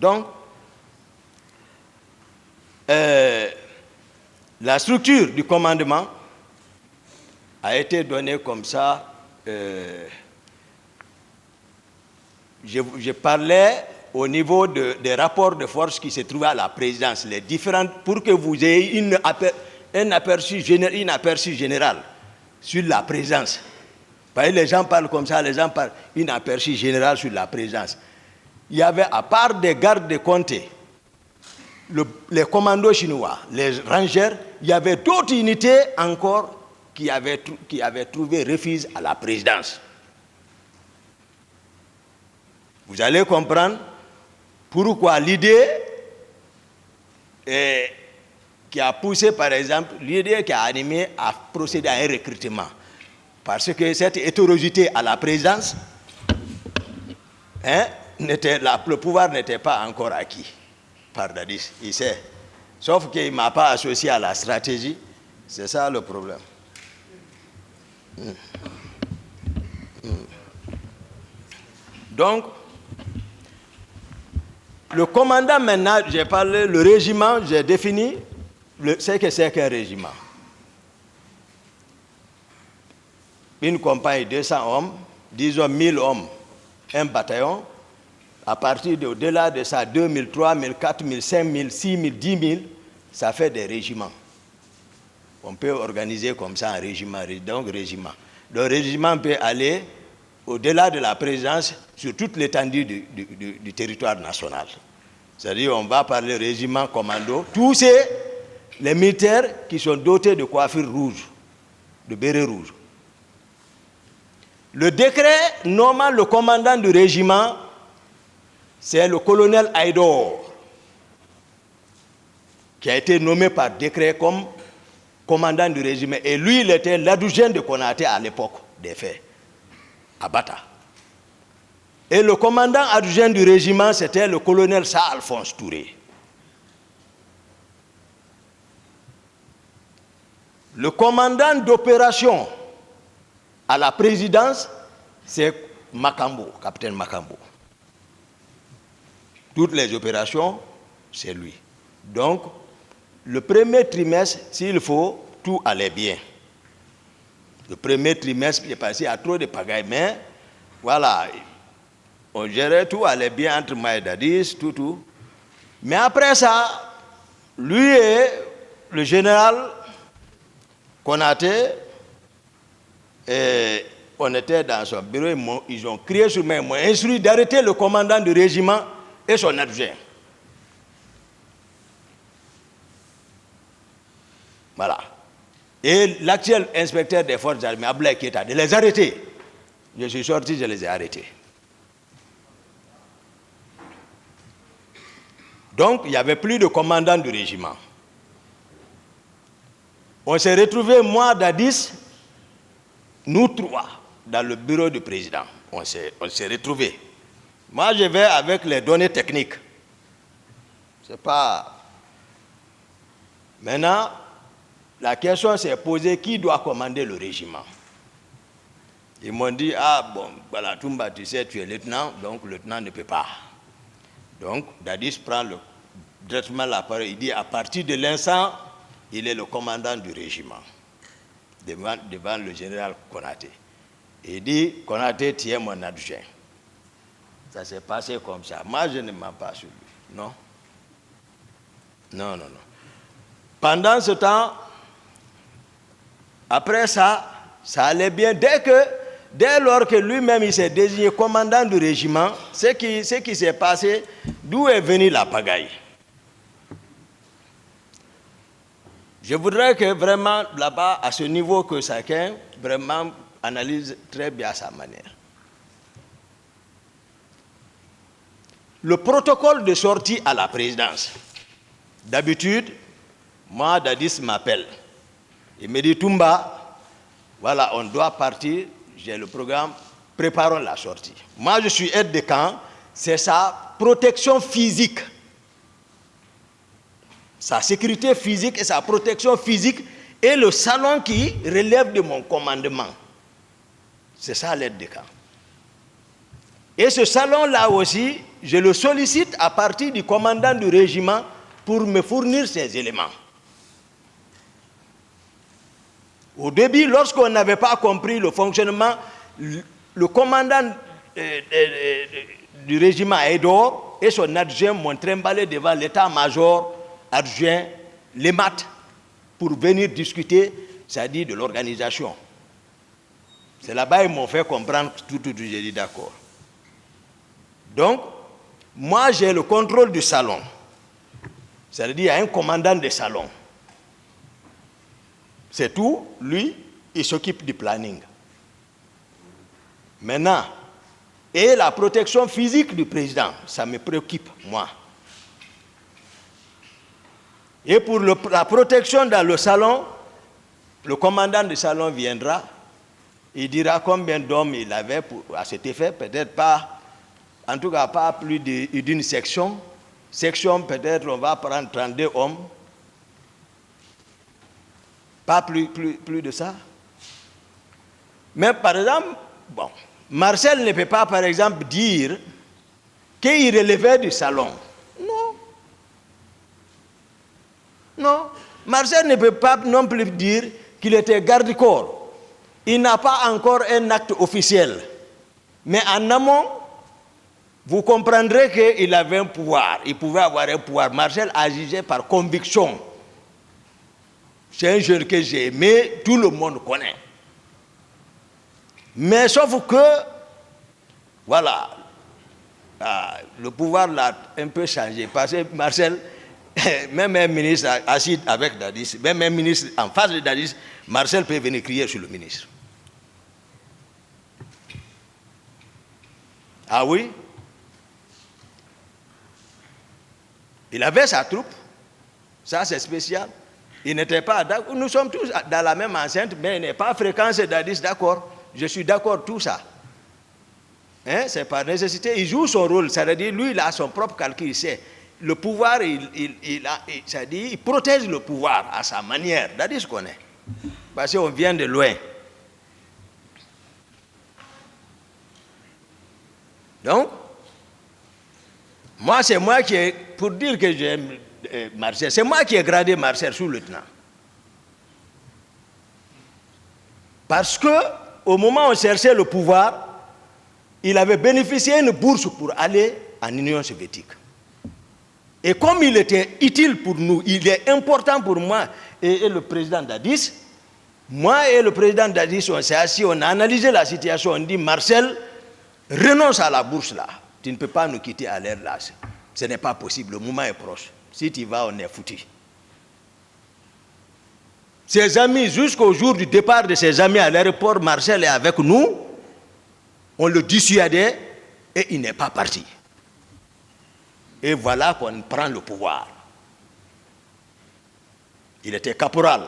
Donc, la structure du commandement a été donnée comme ça. Je parlais au niveau des rapports de force qui se trouvaient à la présidence, les différentes, pour que vous ayez un aperçu général sur la présidence. Parce que les gens parlent comme ça, les gens parlent un aperçu général sur la présidence. Il y avait, à part des gardes de comté, les commandos chinois, les rangers, il y avait d'autres unités encore qui avaient trouvé refuge à la présidence. Vous allez comprendre pourquoi l'idée qui a poussé, par exemple, l'idée qui a animé à procéder à un recrutement. Parce que cette hétérogénéité à la présidence, le pouvoir n'était pas encore acquis par Dadis, il sait. Sauf qu'il ne m'a pas associé à la stratégie, c'est ça le problème. Donc, le commandant maintenant, j'ai parlé, le régiment, j'ai défini ce que c'est qu'un régiment. Une compagnie, 200 hommes, disons 1000 hommes, un bataillon. À partir au-delà de ça, 2000, 3000, 4000, 5000, 6000, 10 000, ça fait des régiments. On peut organiser comme ça un régiment, donc régiment. Le régiment peut aller au-delà de la présence sur toute l'étendue du territoire national. C'est-à-dire on va parler régiment, commando, tous les militaires qui sont dotés de coiffure rouge, de béret rouge. Le décret nommant le commandant du régiment, c'est le colonel Aïdor, qui a été nommé par décret comme commandant du régiment. Et lui, il était l'adjoint de Konaté à l'époque des faits, à Bata. Et le commandant adjoint du régiment, c'était le colonel Sa-Alphonse Touré. Le commandant d'opération à la présidence, c'est Makambo, capitaine Makambo. Toutes les opérations, c'est lui. Donc, le premier trimestre, s'il faut, tout allait bien. Le premier trimestre, j'ai passé à trop de pagaille, mais voilà, on gérait, tout allait bien entre moi et Dadis, tout. Mais après ça, lui et le général Konaté, on était dans son bureau, ils ont crié sur moi, ils m'ont instruit d'arrêter le commandant du régiment et son adjoint. Voilà. Et l'actuel inspecteur des forces armées, Ablaye Keita, de les arrêter. Je suis sorti, je les ai arrêtés. Donc, il n'y avait plus de commandant du régiment. On s'est retrouvés, moi, Dadis, nous trois, dans le bureau du président. On s'est retrouvés. Moi, je vais avec les données techniques. C'est pas... Maintenant, la question s'est posée, qui doit commander le régiment? Ils m'ont dit, ah bon, voilà, Toumba, tu sais, tu es lieutenant, donc le lieutenant ne peut pas. Donc, Dadis prend directement la parole, il dit, à partir de l'instant, il est le commandant du régiment, devant le général Konaté. Il dit, Konaté, tu es mon adjoint. Ça s'est passé comme ça. Moi, je ne mens pas sur lui. Non. Non. Pendant ce temps, après ça, ça allait bien. Dès lors que lui-même, il s'est désigné commandant du régiment, ce qui s'est passé, d'où est venue la pagaille. Je voudrais que vraiment, là-bas, à ce niveau, que chacun vraiment analyse très bien à sa manière. Le protocole de sortie à la présidence. D'habitude, moi, Dadis m'appelle. Il me dit, Toumba, voilà, on doit partir, j'ai le programme, préparons la sortie. Moi, je suis aide de camp, c'est sa protection physique. Sa sécurité physique et sa protection physique et le salon qui relève de mon commandement. C'est ça l'aide de camp. Et ce salon-là aussi, je le sollicite à partir du commandant du régiment pour me fournir ces éléments. Au début, lorsqu'on n'avait pas compris le fonctionnement, le commandant du régiment Aïdor et son adjoint m'ont trimballé devant l'état-major adjoint l'EMAT pour venir discuter, c'est-à-dire de l'organisation. C'est là-bas qu'ils m'ont fait comprendre tout, j'ai dit d'accord. Donc, moi j'ai le contrôle du salon. C'est-à-dire qu'il y a un commandant de salon. C'est tout, lui, il s'occupe du planning. Maintenant, et la protection physique du président, ça me préoccupe, moi. Et pour la protection dans le salon, le commandant du salon viendra, il dira combien d'hommes il avait à cet effet, peut-être pas, en tout cas pas plus d'une section. Section, peut-être on va prendre 32 hommes. Pas plus de ça. Mais par exemple, bon, Marcel ne peut pas, par exemple, dire qu'il relevait du salon. Non. Non. Marcel ne peut pas non plus dire qu'il était garde-corps. Il n'a pas encore un acte officiel. Mais en amont, vous comprendrez qu'il avait un pouvoir. Il pouvait avoir un pouvoir. Marcel agissait par conviction. C'est un jeune que j'ai aimé, tout le monde connaît. Mais sauf que, voilà, le pouvoir l'a un peu changé. Parce que Marcel, même un ministre assis avec Dadis, même un ministre en face de Dadis, Marcel peut venir crier sur le ministre. Ah oui? Il avait sa troupe, ça c'est spécial. Il n'était pas d'accord. Nous sommes tous dans la même enceinte, mais il n'est pas fréquent, c'est Dadis, d'accord. Je suis d'accord, tout ça. Hein? C'est par nécessité. Il joue son rôle, c'est-à-dire lui, il a son propre calcul, il sait. Le pouvoir, c'est-à-dire, il protège le pouvoir à sa manière. Dadis connaît. Parce qu'on vient de loin. Donc, moi, c'est moi qui ai, pour dire que j'aime Marcel, c'est moi qui ai gradé Marcel sous-lieutenant. Parce que, au moment où on cherchait le pouvoir, il avait bénéficié d'une bourse pour aller en Union soviétique. Et comme il était utile pour nous, il est important pour moi et le président Dadis, moi et le président Dadis, on s'est assis, on a analysé la situation, on dit Marcel, renonce à la bourse là. Tu ne peux pas nous quitter à l'air là. Ce n'est pas possible, le moment est proche. Si tu vas, on est foutu. Ses amis, jusqu'au jour du départ de ses amis à l'aéroport, Marcel est avec nous. On le dissuadait et il n'est pas parti. Et voilà qu'on prend le pouvoir. Il était caporal.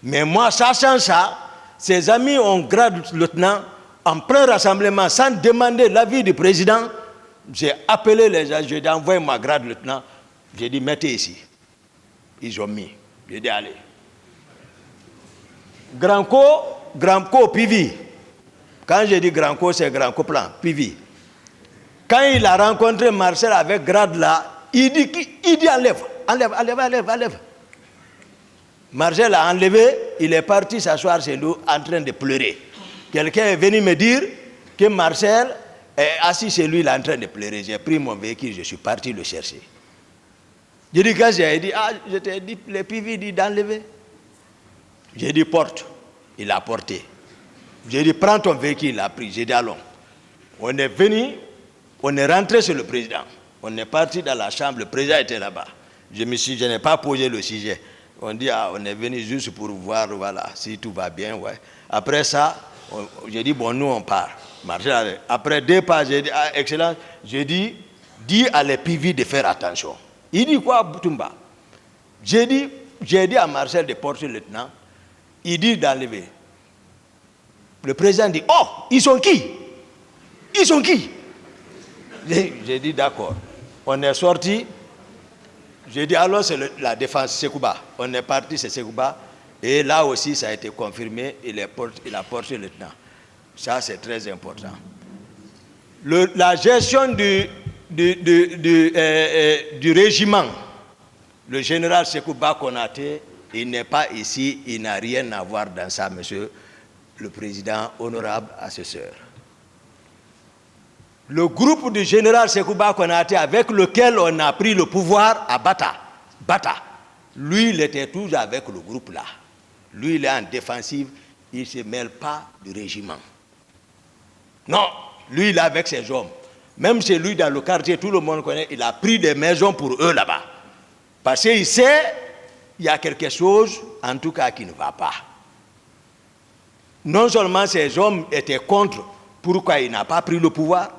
Mais moi, sachant ça, ses amis ont grade lieutenant en plein rassemblement sans demander l'avis du président. J'ai appelé les gens, j'ai dit envoyez ma grade lieutenant. J'ai dit mettez ici. Ils ont mis. J'ai dit allez. Grand Co, Pivi. Quand j'ai dit Grand Co, c'est Grand Co plan, Pivi. Quand il a rencontré Marcel avec grade là, il dit enlève. Marcel a enlevé, il est parti s'asseoir chez nous en train de pleurer. Quelqu'un est venu me dire que Marcel est assis chez lui, il est en train de pleurer. J'ai pris mon véhicule, je suis parti le chercher. J'ai dit, quand j'ai dit, je t'ai dit, le PV dit d'enlever. J'ai dit, porte. Il a porté. J'ai dit, prends ton véhicule, il a pris. J'ai dit, allons. On est venu, on est rentré sur le président. On est parti dans la chambre, le président était là-bas. Je n'ai pas posé le sujet. On dit, on est venu juste pour voir, voilà, si tout va bien, ouais. Après ça, j'ai dit, bon, nous, on part. Après 2 pas, j'ai dit, excellent, j'ai dit, dis à les PV de faire attention. Il dit quoi, Boutoumba? J'ai dit à Marcel de porter le lieutenant, il dit d'enlever. Le président dit, oh, ils sont qui? Ils sont qui? J'ai dit d'accord. On est sorti. J'ai dit alors c'est la défense Sekouba. On est parti, c'est Sekouba. Et là aussi, ça a été confirmé. Il a porté le lieutenant. Ça, c'est très important. la gestion du régiment, le général Sékou Ba Konaté, il n'est pas ici, il n'a rien à voir dans ça, monsieur le président, honorable assesseur. Le groupe du général Sékou Ba Konaté avec lequel on a pris le pouvoir à Bata, lui, il était toujours avec le groupe là. Lui, il est en défensive, il ne se mêle pas du régiment. Non, lui, il est avec ses hommes. Même chez lui, dans le quartier, tout le monde connaît, il a pris des maisons pour eux là-bas. Parce qu'il sait, il y a quelque chose, en tout cas, qui ne va pas. Non seulement ces hommes étaient contre pourquoi il n'a pas pris le pouvoir,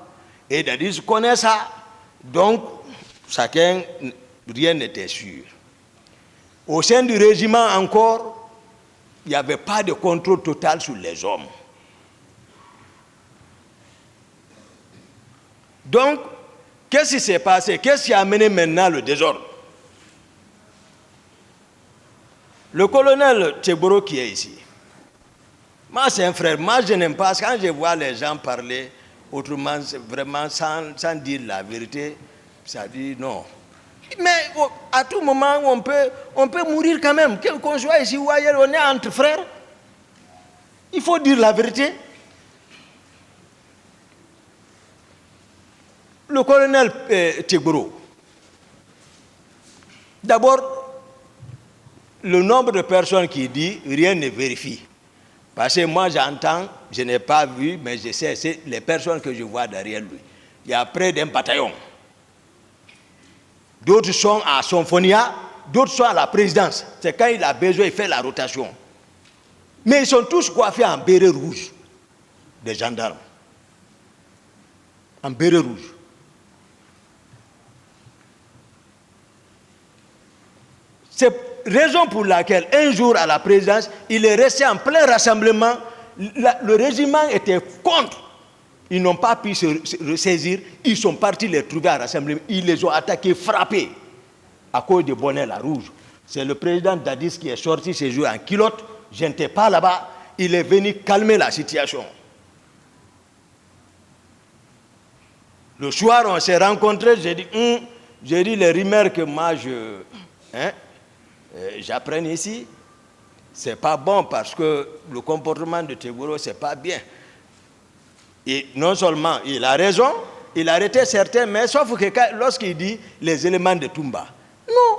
et Dadis connaît ça, donc chacun, rien n'était sûr. Au sein du régiment encore, il n'y avait pas de contrôle total sur les hommes. Donc, qu'est-ce qui s'est passé? Qu'est-ce qui a amené maintenant le désordre? Le colonel Tchegboro qui est ici, moi c'est un frère, moi je n'aime pas, quand je vois les gens parler autrement, vraiment sans dire la vérité, ça dit non. Mais à tout moment, on peut mourir quand même, qu'on soit ici ou ailleurs, on est entre frères. Il faut dire la vérité. Le colonel Tchegboro, d'abord, le nombre de personnes qui disent rien ne vérifie. Parce que moi j'entends, je n'ai pas vu, mais je sais, c'est les personnes que je vois derrière lui. Il y a près d'un bataillon. D'autres sont à Symphonia, d'autres sont à la présidence. C'est quand il a besoin, il fait la rotation. Mais ils sont tous coiffés en béret rouge, des gendarmes. En béret rouge. C'est raison pour laquelle, un jour à la présidence, il est resté en plein rassemblement. Le régiment était contre. Ils n'ont pas pu se ressaisir. Ils sont partis les trouver à rassemblement. Ils les ont attaqués, frappés, à cause de bonnet la rouge. C'est le président Dadis qui est sorti ce jour en culotte. Je n'étais pas là-bas. Il est venu calmer la situation. Le soir, on s'est rencontrés. J'ai dit les rumeurs que moi, j'apprends ici, c'est pas bon parce que le comportement de Tchegboro, c'est pas bien. Et non seulement il a raison, il a arrêté certains, mais sauf que lorsqu'il dit les éléments de Toumba, non.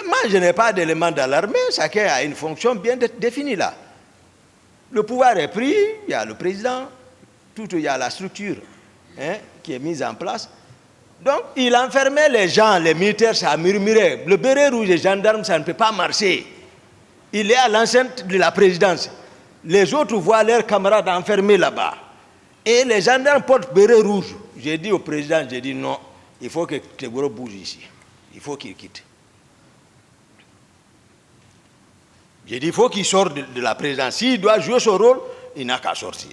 Moi, je n'ai pas d'éléments dans l'armée, chacun a une fonction bien définie là. Le pouvoir est pris, il y a le président, il y a la structure qui est mise en place. Donc, il enfermait les gens, les militaires, ça murmurait. Le béret rouge et les gendarmes, ça ne peut pas marcher. Il est à l'enceinte de la présidence. Les autres voient leurs camarades enfermés là-bas. Et les gendarmes portent béret rouge. J'ai dit au président, j'ai dit non, il faut que Tchegboro bouge ici. Il faut qu'il quitte. J'ai dit, il faut qu'il sorte de la présidence. S'il doit jouer son rôle, il n'a qu'à sortir.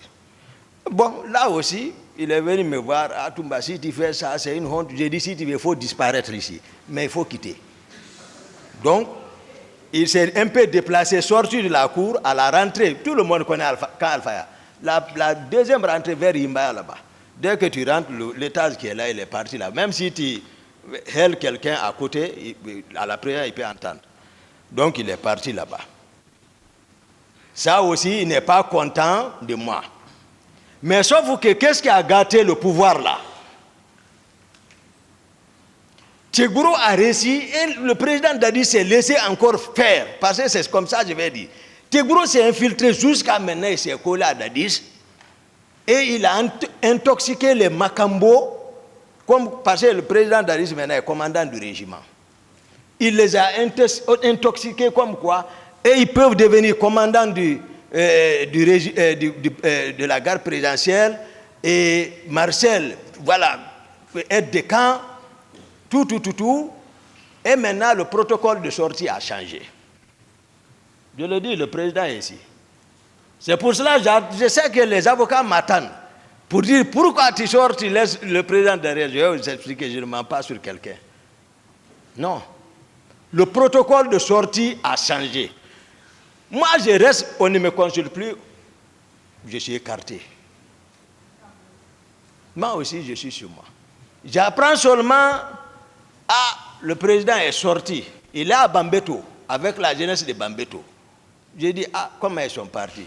Bon, là aussi, il est venu me voir, ah Toumba, si tu fais ça, c'est une honte. J'ai dit, si tu veux, il faut disparaître ici. Mais il faut quitter. Donc, il s'est un peu déplacé, sorti de la cour, à la rentrée. Tout le monde connaît Alfaya. La deuxième rentrée vers Imbaya là-bas. Dès que tu rentres, l'étage qui est là, il est parti là. Même si tu hèles quelqu'un à côté, à la prière, il peut entendre. Donc, il est parti là-bas. Ça aussi, il n'est pas content de moi. Mais sauf que, qu'est-ce qui a gâté le pouvoir là? Tchegboro a réussi et le président Dadi s'est laissé encore faire. Parce que c'est comme ça, je vais dire. Tchegboro s'est infiltré jusqu'à maintenant, il s'est collé à Dadis. Et il a intoxiqué les Makambo, parce que le président Dadis maintenant est commandant du régiment. Il les a intoxiqués comme quoi, et ils peuvent devenir commandants de la garde présidentielle, et Marcel, voilà, aide de camp, tout. Et maintenant, le protocole de sortie a changé. Je le dis, le président est ici. C'est pour cela que je sais que les avocats m'attendent pour dire pourquoi tu sors, tu laisses le président derrière. Je vais vous expliquer, je ne mens pas sur quelqu'un. Non. Le protocole de sortie a changé. Moi, je reste, on ne me consulte plus, je suis écarté. Moi aussi, je suis sur moi. J'apprends seulement, le président est sorti. Il est à Bambeto, avec la jeunesse de Bambeto. J'ai dit, comment ils sont partis?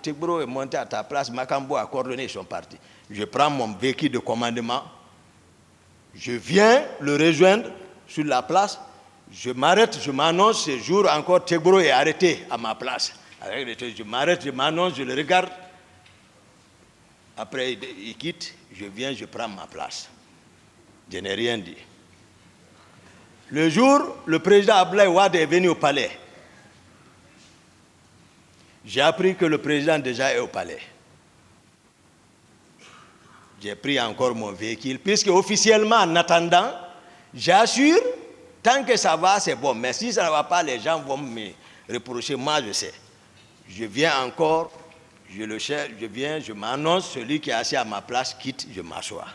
Tegboro est monté à ta place, Makambo a coordonné, ils sont partis. Je prends mon véhicule de commandement, je viens le rejoindre sur la place, je m'arrête, je m'annonce, ce jour encore, Tegboro est arrêté à ma place. Je m'arrête, je m'annonce, je le regarde. Après, il quitte, je viens, je prends ma place. Je n'ai rien dit. Le jour, le président Abdoulaye Wade est venu au palais. J'ai appris que le président déjà est au palais. J'ai pris encore mon véhicule, puisque officiellement, en attendant, j'assure, tant que ça va, c'est bon. Mais si ça ne va pas, les gens vont me reprocher. Moi, je sais. Je viens encore, je viens, je m'annonce, celui qui est assis à ma place quitte, je m'assois.